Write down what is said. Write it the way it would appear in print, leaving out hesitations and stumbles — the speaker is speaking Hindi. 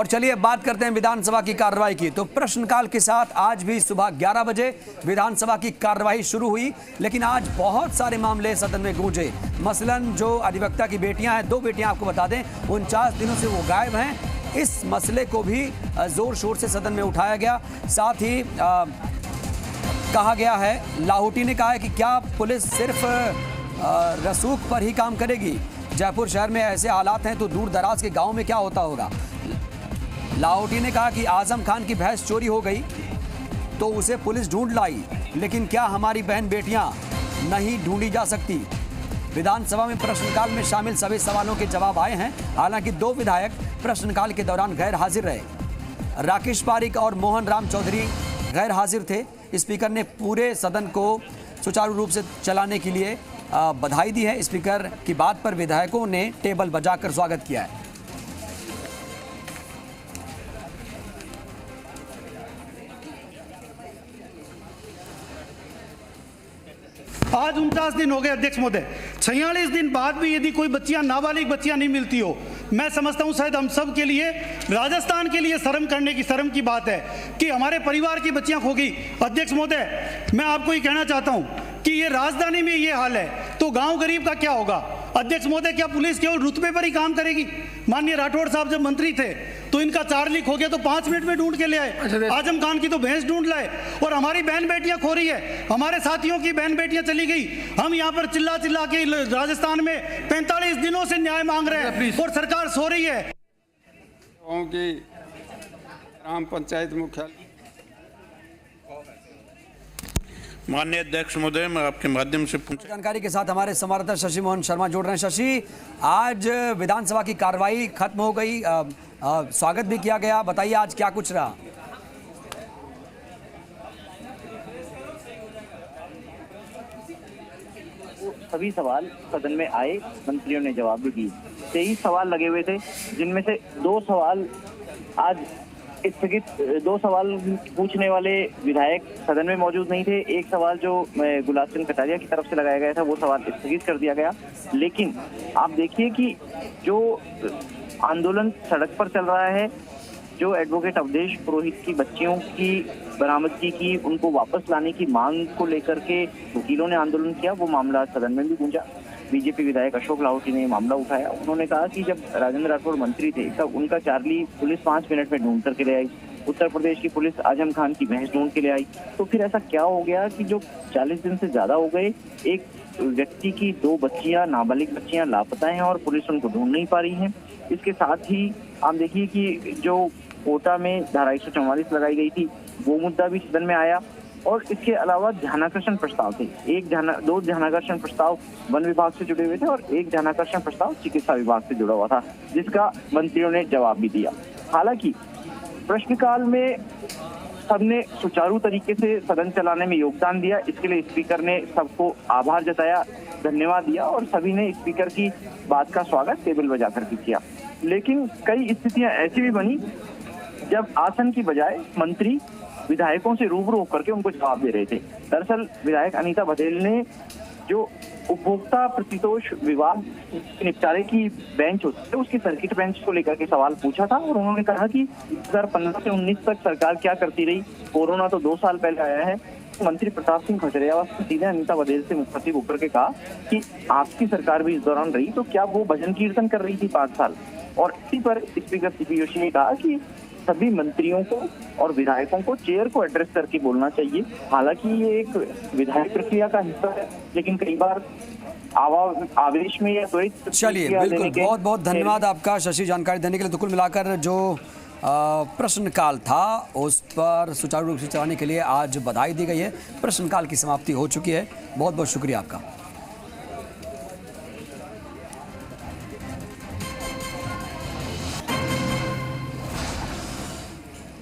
और चलिए बात करते हैं विधानसभा की कार्रवाई की। तो प्रश्नकाल के साथ आज भी सुबह 11 बजे विधानसभा की कार्रवाई शुरू हुई, लेकिन आज बहुत सारे मामले सदन में गूंजे। मसलन जो अधिवक्ता की बेटियां हैं, 2 बेटियां आपको बता दें, 49 दिनों से वो गायब हैं। इस मसले को भी जोर शोर से सदन में उठाया गया। साथ ही कहा गया है, लाहौटी ने कहा है कि क्या पुलिस सिर्फ रसूख पर ही काम करेगी? जयपुर शहर में ऐसे हालात हैं तो दूर दराज के गाँव में क्या होता होगा? लाहौटी ने कहा कि आजम खान की भैंस चोरी हो गई तो उसे पुलिस ढूंढ लाई, लेकिन क्या हमारी बहन बेटियां नहीं ढूंढी जा सकती? विधानसभा में प्रश्नकाल में शामिल सभी सवालों के जवाब आए हैं। हालांकि 2 विधायक प्रश्नकाल के दौरान गैर हाजिर रहे। राकेश पारिक और मोहन राम चौधरी गैर हाजिर थे। स्पीकर ने पूरे सदन को सुचारू रूप से चलाने के लिए बधाई दी है। स्पीकर की बात पर विधायकों ने टेबल बजाकर स्वागत किया है। आज 49 दिन हो गए अध्यक्ष महोदय। 46 दिन बाद भी यदि कोई बच्चियां, नाबालिग बच्चियां नहीं मिलती हो, मैं समझता हूं शायद हम सब के लिए, राजस्थान के लिए शर्म की बात है कि हमारे परिवार की बच्चियां खो गई। अध्यक्ष महोदय, मैं आपको ये कहना चाहता हूं कि ये राजधानी में ये हाल है तो गांव गरीब का क्या होगा? अध्यक्ष महोदय, क्या पुलिस केवल रुतबे पर ही काम करेगी? माननीय राठौड़ साहब जब मंत्री थे तो इनका चार्ली खो गया तो 5 मिनट में ढूंढ के ले आए। आजम खान की तो भैंस ढूंढ लाए। और हमारी बहन बेटियां खो रही है, हमारे साथियों की बहन बेटियां चली गई। हम यहाँ पर चिल्ला चिल्ला के राजस्थान में 45 दिनों से न्याय मांग रहे हैं और सरकार सो रही है। ग्राम पंचायत मुख्यालय। माननीय अध्यक्ष महोदय, मैं आपके माध्यम से जानकारी के साथ हमारे संवाददाता शशि मोहन शर्मा जुड़ रहे हैं। शशि, आज विधानसभा की कार्रवाई खत्म हो गई, स्वागत भी किया गया, बताइए आज क्या कुछ रहा? सभी सवाल सदन में आए, मंत्रियों ने जवाब भी दिए। 23 सवाल लगे हुए थे, जिनमें से 2 सवाल आज स्थगित, 2 सवाल पूछने वाले विधायक सदन में मौजूद नहीं थे। एक सवाल जो गुलाब चंद कटारिया की तरफ से लगाया गया था वो सवाल स्थगित कर दिया गया। लेकिन आप देखिए कि जो आंदोलन सड़क पर चल रहा है, जो एडवोकेट अवधेश पुरोहित की बच्चियों की बरामदगी की, उनको वापस लाने की मांग को लेकर के वकीलों ने आंदोलन किया, वो मामला सदन में भी गूंजा। बीजेपी विधायक अशोक लाहौटी ने मामला उठाया। उन्होंने कहा कि जब राजेंद्र राठौड़ मंत्री थे तब उनका चार्ली पुलिस 5 मिनट में ढूंढ करके ले आई। उत्तर प्रदेश की पुलिस आजम खान की भैंस ढूंढ के ले आई। तो फिर ऐसा क्या हो गया कि जो 40 दिन से ज्यादा हो गए, एक व्यक्ति की 2 बच्चियां, नाबालिग बच्चियां लापता हैं और पुलिस उनको ढूंढ नहीं पा रही है। इसके साथ ही आप देखिए कि जो कोटा में धारा 144 लगाई गई थी वो मुद्दा भी सदन में आया। और इसके अलावा ध्यानाकर्षण प्रस्ताव थे, 2 ध्यानाकर्षण प्रस्ताव वन विभाग से जुड़े हुए थे और 1 ध्यानाकर्षण प्रस्ताव चिकित्सा विभाग से जुड़ा हुआ था, जिसका मंत्रियों ने जवाब भी दिया। हालांकि प्रश्नकाल में सबने सुचारू तरीके से सदन चलाने में योगदान दिया। इसके लिए स्पीकर ने सबको आभार जताया, धन्यवाद दिया और सभी ने स्पीकर की बात का स्वागत टेबल बजा करके किया। लेकिन कई स्थितियां ऐसी भी बनी जब आसन की बजाय मंत्री विधायकों से रूबरू होकर के उनको जवाब दे रहे थे। दरअसल विधायक अनीता बघेल ने जो उपभोक्ता प्रतितोष विवाद निपटारे की बेंच होती है, उसकी सर्किट बेंच को लेकर के सवाल पूछा था और उन्होंने कहा कि 2015 से 19 तक सरकार क्या करती रही, कोरोना तो 2 साल पहले आया है। मंत्री प्रताप सिंह खजूरिया ने सीधे अनीता बघेल से मुखातिब होकर के कहा कि आपकी सरकार भी इस दौरान रही तो क्या वो भजन कीर्तन कर रही थी 5 साल? और इसी पर स्पीकर सीपी जोशी ने कहा कि सभी मंत्रियों को और विधायकों को चेयर को एड्रेस करके बोलना चाहिए। हालांकि ये एक विधायक प्रक्रिया का हिस्सा है, लेकिन कई बार आवेश में या त्वरित। चलिए, बिल्कुल, बहुत बहुत धन्यवाद आपका शशि, जानकारी देने के लिए। तो कुल मिलाकर जो प्रश्नकाल था उस पर सुचारू रूप से चलाने के लिए आज बधाई दी गई है। प्रश्नकाल की समाप्ति हो चुकी है। बहुत बहुत शुक्रिया आपका।